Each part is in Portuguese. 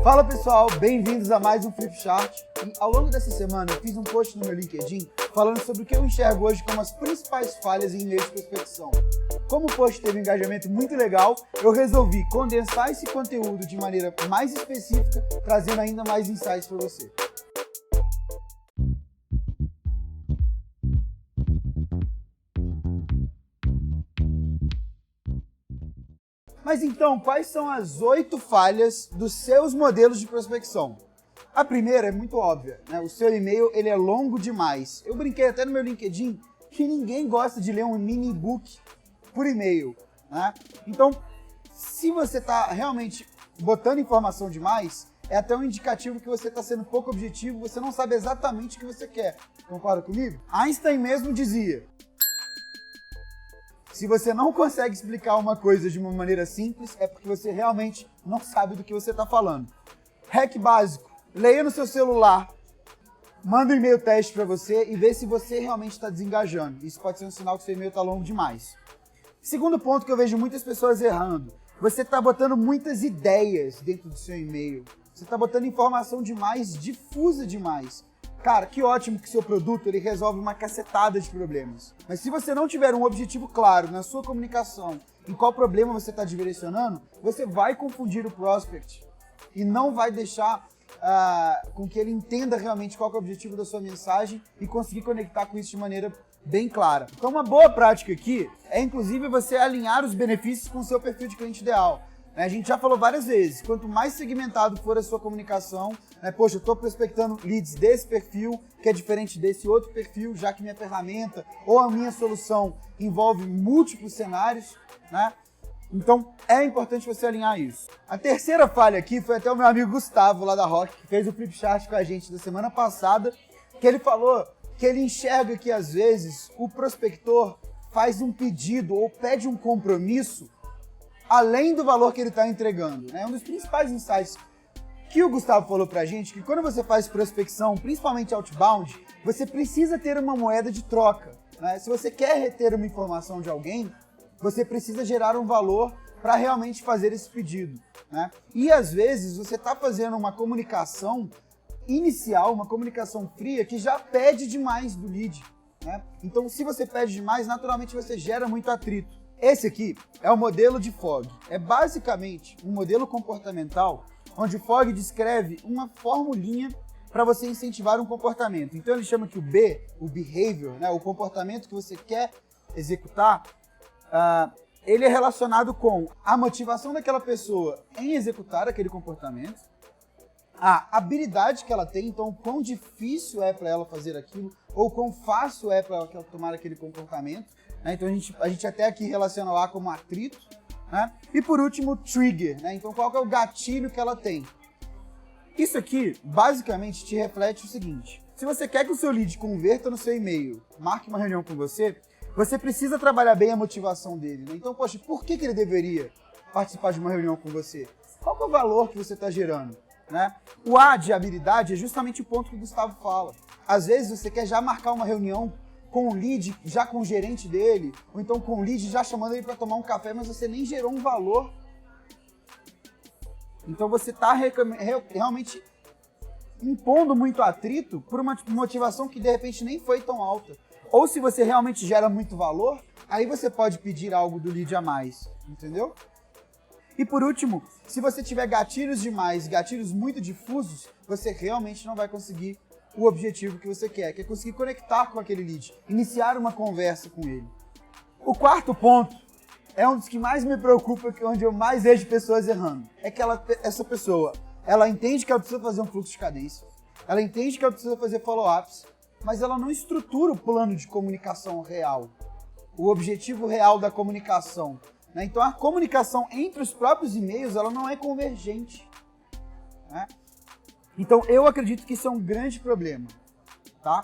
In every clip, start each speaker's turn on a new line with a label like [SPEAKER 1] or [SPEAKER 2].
[SPEAKER 1] Fala pessoal, bem-vindos a mais um Flipchart. E ao longo dessa semana eu fiz um post no meu LinkedIn falando sobre o que eu enxergo hoje como as principais falhas em e-mails de prospecção. Como o post teve um engajamento muito legal, eu resolvi condensar esse conteúdo de maneira mais específica, trazendo ainda mais insights para você. Mas então, quais são as 8 falhas dos seus modelos de prospecção? A primeira é muito óbvia, né? O seu e-mail ele é longo demais. Eu brinquei até no meu LinkedIn que ninguém gosta de ler um mini book por e-mail, né? Então, se você está realmente botando informação demais, é até um indicativo que você está sendo pouco objetivo, você não sabe exatamente o que você quer. Concorda comigo? Einstein mesmo dizia: se você não consegue explicar uma coisa de uma maneira simples, é porque você realmente não sabe do que você está falando. Hack básico: leia no seu celular, manda um e-mail teste para você e vê se você realmente está desengajando. Isso pode ser um sinal que seu e-mail está longo demais. Segundo ponto que eu vejo muitas pessoas errando: você está botando muitas ideias dentro do seu e-mail. Você está botando informação demais, difusa demais. Cara, que ótimo que seu produto ele resolve uma cacetada de problemas. Mas se você não tiver um objetivo claro na sua comunicação, em qual problema você está direcionando, você vai confundir o prospect e não vai deixar com que ele entenda realmente qual é o objetivo da sua mensagem e conseguir conectar com isso de maneira bem clara. Então uma boa prática aqui é inclusive você alinhar os benefícios com o seu perfil de cliente ideal. A gente já falou várias vezes, quanto mais segmentado for a sua comunicação, poxa, eu estou prospectando leads desse perfil, que é diferente desse outro perfil, já que minha ferramenta ou a minha solução envolve múltiplos cenários, né? Então é importante você alinhar isso. A terceira falha aqui foi até o meu amigo Gustavo, lá da Rock, que fez o Flipchart com a gente da semana passada, que ele falou que ele enxerga que às vezes o prospector faz um pedido ou pede um compromisso além do valor que ele está entregando. Um dos principais insights que o Gustavo falou pra gente, que quando você faz prospecção, principalmente outbound, você precisa ter uma moeda de troca. Se você quer reter uma informação de alguém, você precisa gerar um valor para realmente fazer esse pedido. E às vezes você está fazendo uma comunicação inicial, uma comunicação fria, que já pede demais do lead. Então se você pede demais, naturalmente você gera muito atrito. Esse aqui é o modelo de Fogg. É basicamente um modelo comportamental onde o Fogg descreve uma formulinha para você incentivar um comportamento. Então ele chama que o B, o behavior, o comportamento que você quer executar, ele é relacionado com a motivação daquela pessoa em executar aquele comportamento, a habilidade que ela tem, então quão difícil é para ela fazer aquilo, ou quão fácil é para ela tomar aquele comportamento. Então a gente até aqui relaciona lá como atrito. E por último, trigger. Então qual que é o gatilho que ela tem? Isso aqui basicamente te reflete o seguinte: se você quer que o seu lead converta no seu e-mail, marque uma reunião com você, você precisa trabalhar bem a motivação dele. Então, poxa, por que ele deveria participar de uma reunião com você? Qual que é o valor que você está gerando? O A de habilidade é justamente o ponto que o Gustavo fala. Às vezes você quer já marcar uma reunião com o lead, já com o gerente dele, ou então com o lead já chamando ele para tomar um café, mas você nem gerou um valor. Então você está realmente impondo muito atrito por uma motivação que de repente nem foi tão alta. Ou se você realmente gera muito valor, aí você pode pedir algo do lead a mais, entendeu? E por último, se você tiver gatilhos demais, gatilhos muito difusos, você realmente não vai conseguir o objetivo que você quer, que é conseguir conectar com aquele lead, iniciar uma conversa com ele. O quarto ponto é um dos que mais me preocupa, onde eu mais vejo pessoas errando. É que essa pessoa, ela entende que ela precisa fazer um fluxo de cadência, ela entende que ela precisa fazer follow-ups, mas ela não estrutura o plano de comunicação real, o objetivo real da comunicação. Então a comunicação entre os próprios e-mails, ela não é convergente. Então eu acredito que isso é um grande problema, tá?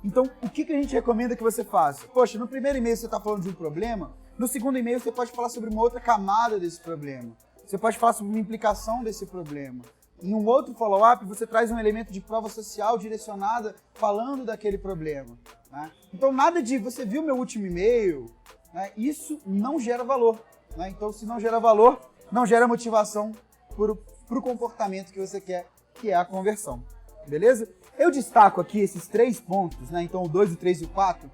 [SPEAKER 1] Então o que a gente recomenda que você faça? Poxa, no primeiro e-mail você está falando de um problema, no segundo e-mail você pode falar sobre uma outra camada desse problema, você pode falar sobre uma implicação desse problema. Em um outro follow-up você traz um elemento de prova social direcionada falando daquele problema. Então nada de você viu meu último e-mail, isso não gera valor. Então se não gera valor, não gera motivação para o comportamento que você quer, que é a conversão. Beleza? Eu destaco aqui esses 3 pontos, né? Então o 2, o 3 e o 4,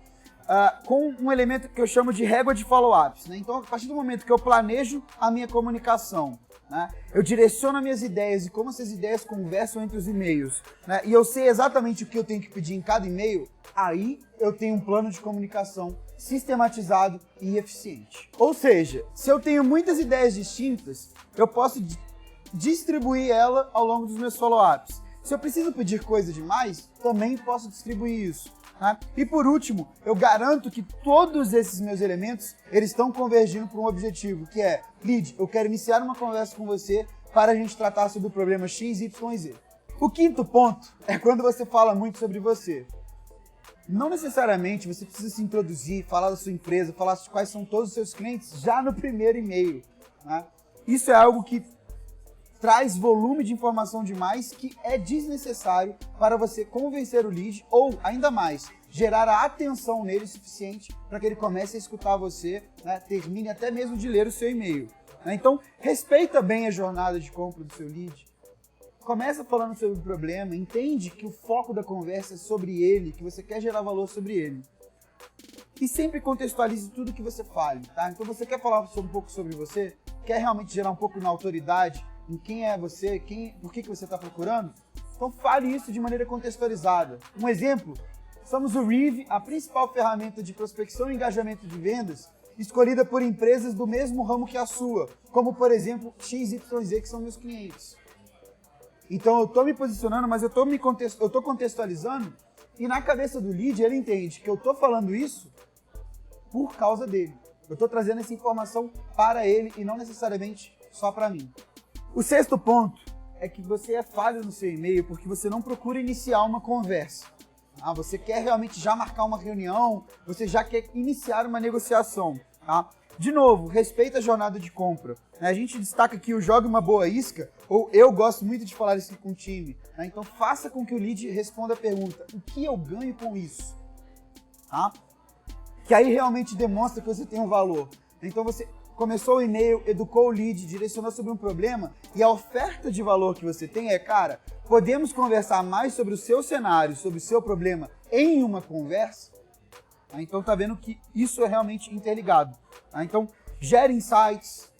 [SPEAKER 1] com um elemento que eu chamo de régua de follow-ups. Né? Então, a partir do momento que eu planejo a minha comunicação, né? Eu direciono as minhas ideias e como essas ideias conversam entre os e-mails, né? E eu sei exatamente o que eu tenho que pedir em cada e-mail, aí eu tenho um plano de comunicação sistematizado e eficiente. Ou seja, se eu tenho muitas ideias distintas, eu posso distribuir ela ao longo dos meus follow-ups. Se eu preciso pedir coisa demais, também posso distribuir isso. Né? E por último, eu garanto que todos esses meus elementos, eles estão convergindo para um objetivo, que é, lead, eu quero iniciar uma conversa com você para a gente tratar sobre o problema X, Y e Z. O 5º ponto é quando você fala muito sobre você. Não necessariamente você precisa se introduzir, falar da sua empresa, falar quais são todos os seus clientes já no primeiro e-mail. Né? Isso é algo que traz volume de informação demais que é desnecessário para você convencer o lead ou, ainda mais, gerar a atenção nele suficiente para que ele comece a escutar você, né, termine até mesmo de ler o seu e-mail. Né? Então, respeita bem a jornada de compra do seu lead. Começa falando sobre o problema, entende que o foco da conversa é sobre ele, que você quer gerar valor sobre ele. E sempre contextualize tudo que você fale, tá? Então você quer falar um pouco sobre você? Quer realmente gerar um pouco na autoridade? Em quem é você, por que você está procurando? Então fale isso de maneira contextualizada. Um exemplo, somos o Reeve, a principal ferramenta de prospecção e engajamento de vendas, escolhida por empresas do mesmo ramo que a sua, como por exemplo XYZ, que são meus clientes. Então eu estou me posicionando, mas eu estou contextualizando, e na cabeça do lead ele entende que eu estou falando isso por causa dele. Eu estou trazendo essa informação para ele e não necessariamente só para mim. O 6º ponto é que você é falho no seu e-mail porque você não procura iniciar uma conversa. Tá? Você quer realmente já marcar uma reunião, você já quer iniciar uma negociação. Tá? De novo, respeita a jornada de compra. A gente destaca aqui o jogue uma boa isca, ou eu gosto muito de falar isso com o time. Né? Então faça com que o lead responda a pergunta, o que eu ganho com isso? Tá? Que aí realmente demonstra que você tem um valor. Então você começou o e-mail, educou o lead, direcionou sobre um problema e a oferta de valor que você tem é, cara, podemos conversar mais sobre o seu cenário, sobre o seu problema em uma conversa? Então tá vendo que isso é realmente interligado. Então gere insights,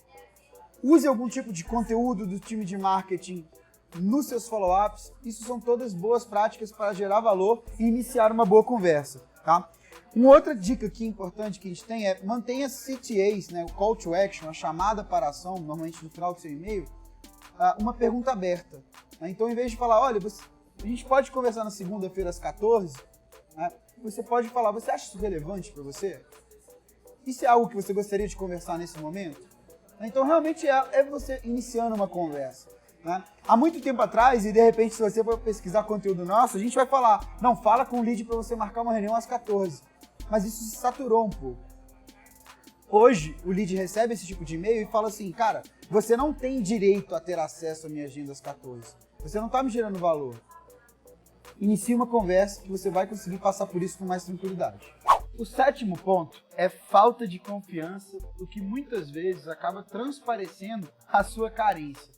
[SPEAKER 1] use algum tipo de conteúdo do time de marketing nos seus follow-ups. Isso são todas boas práticas para gerar valor e iniciar uma boa conversa. Tá? Uma outra dica aqui importante que a gente tem é mantenha CTAs, né, o Call to Action, a chamada para ação, normalmente no final do seu e-mail, uma pergunta aberta. Né? Então, em vez de falar, olha, a gente pode conversar na segunda-feira às 14, né? Você pode falar, você acha isso relevante para você? Isso é algo que você gostaria de conversar nesse momento? Então, realmente é você iniciando uma conversa. Né? Há muito tempo atrás, e de repente, se você for pesquisar conteúdo nosso, a gente vai falar, não, fala com o lead para você marcar uma reunião às 14. Mas isso se saturou um pouco. Hoje, o lead recebe esse tipo de e-mail e fala assim, cara, você não tem direito a ter acesso à minha agenda às 14. Você não está me gerando valor. Inicie uma conversa que você vai conseguir passar por isso com mais tranquilidade. O 7º ponto é falta de confiança, o que muitas vezes acaba transparecendo a sua carência.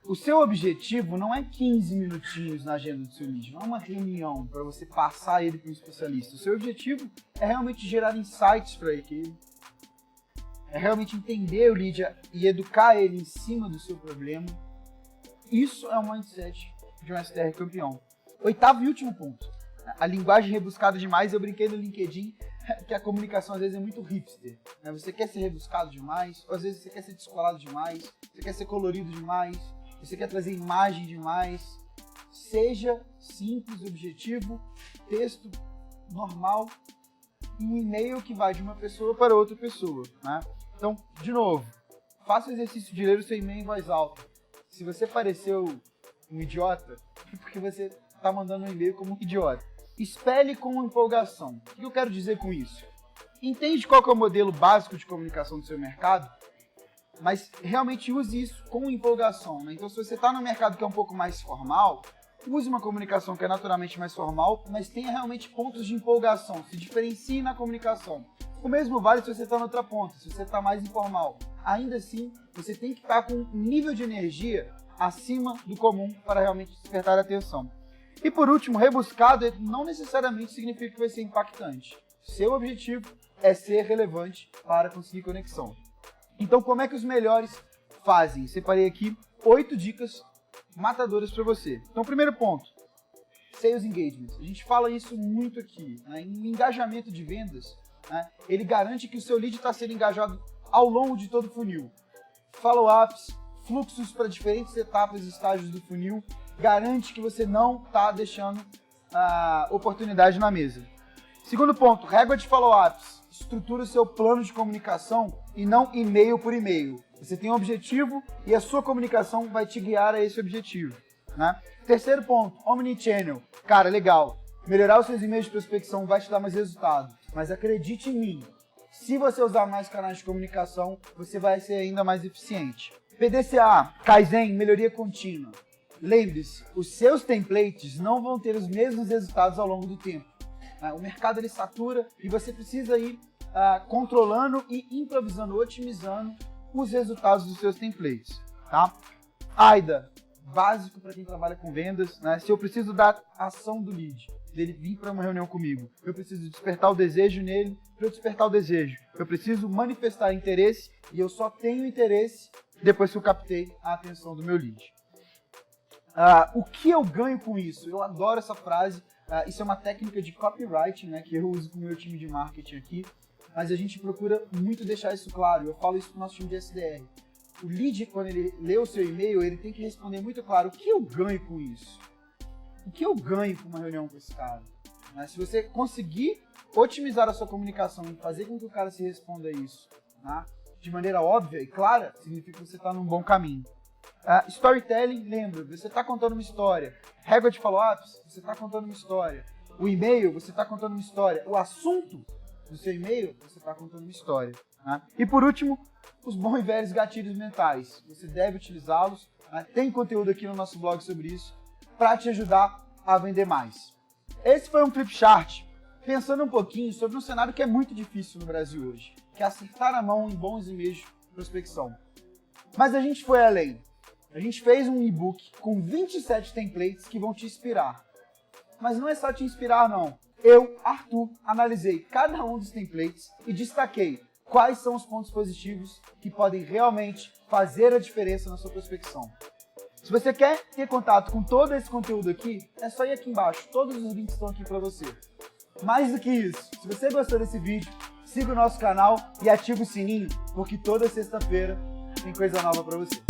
[SPEAKER 1] O seu objetivo não é 15 minutinhos na agenda do seu lead, não é uma reunião para você passar ele para um especialista. O seu objetivo é realmente gerar insights para ele, é realmente entender o lead e educar ele em cima do seu problema. Isso é um mindset de um SDR campeão. 8º e último ponto, a linguagem rebuscada demais. Eu brinquei no LinkedIn que a comunicação às vezes é muito hipster. Você quer ser rebuscado demais, ou às vezes você quer ser descolado demais, você quer ser colorido demais, você quer trazer imagem demais. Seja simples, objetivo, texto normal, e um e-mail que vai de uma pessoa para outra pessoa. Né? Então, de novo, faça o exercício de ler o seu e-mail em voz alta. Se você pareceu um idiota, é porque você está mandando um e-mail como um idiota. Espelhe com empolgação. O que eu quero dizer com isso? Entende qual que é o modelo básico de comunicação do seu mercado? Mas realmente use isso com empolgação. Né? Então, se você está no mercado que é um pouco mais formal, use uma comunicação que é naturalmente mais formal, mas tenha realmente pontos de empolgação. Se diferencie na comunicação. O mesmo vale se você está na outra ponta, se você está mais informal. Ainda assim, você tem que estar com um nível de energia acima do comum para realmente despertar a atenção. E por último, rebuscado não necessariamente significa que vai ser impactante. Seu objetivo é ser relevante para conseguir conexão. Então, como é que os melhores fazem? Separei aqui 8 dicas matadoras para você. Então, primeiro ponto, Sales Engagement. A gente fala isso muito aqui, né? Em engajamento de vendas, né? Ele garante que o seu lead está sendo engajado ao longo de todo o funil. Follow-ups, fluxos para diferentes etapas e estágios do funil, garante que você não está deixando a oportunidade na mesa. Segundo ponto, régua de follow-ups. Estrutura o seu plano de comunicação e não e-mail por e-mail. Você tem um objetivo e a sua comunicação vai te guiar a esse objetivo, né? Terceiro ponto, Omnichannel. Cara, legal. Melhorar os seus e-mails de prospecção vai te dar mais resultado. Mas acredite em mim, se você usar mais canais de comunicação, você vai ser ainda mais eficiente. PDCA, Kaizen, melhoria contínua. Lembre-se, os seus templates não vão ter os mesmos resultados ao longo do tempo. O mercado ele satura e você precisa ir controlando e improvisando, otimizando os resultados dos seus templates. Tá? AIDA, básico para quem trabalha com vendas, né? Se eu preciso dar ação do lead, dele vir para uma reunião comigo, eu preciso despertar o desejo nele. Para eu despertar o desejo, eu preciso manifestar interesse e eu só tenho interesse depois que eu captei a atenção do meu lead. O que eu ganho com isso? Eu adoro essa frase. Isso é uma técnica de copywriting, né, que eu uso com o meu time de marketing aqui, mas a gente procura muito deixar isso claro. Eu falo isso para o nosso time de SDR. O lead, quando ele lê o seu e-mail, ele tem que responder muito claro: o que eu ganho com isso? O que eu ganho com uma reunião com esse cara? Mas se você conseguir otimizar a sua comunicação e fazer com que o cara se responda isso, né, de maneira óbvia e clara, significa que você está num bom caminho. Storytelling, lembra, você está contando uma história. Régua de follow-ups, você está contando uma história. O e-mail, você está contando uma história. O assunto do seu e-mail, você está contando uma história. Né? E por último, os bons e velhos gatilhos mentais. Você deve utilizá-los. Né? Tem conteúdo aqui no nosso blog sobre isso para te ajudar a vender mais. Esse foi um Flipchart pensando um pouquinho sobre um cenário que é muito difícil no Brasil hoje, que é acertar a mão em bons e-mails de prospecção. Mas a gente foi além. A gente fez um e-book com 27 templates que vão te inspirar. Mas não é só te inspirar, não. Eu, Arthur, analisei cada um dos templates e destaquei quais são os pontos positivos que podem realmente fazer a diferença na sua prospecção. Se você quer ter contato com todo esse conteúdo aqui, é só ir aqui embaixo. Todos os links estão aqui para você. Mais do que isso, se você gostou desse vídeo, siga o nosso canal e ative o sininho, porque toda sexta-feira tem coisa nova para você.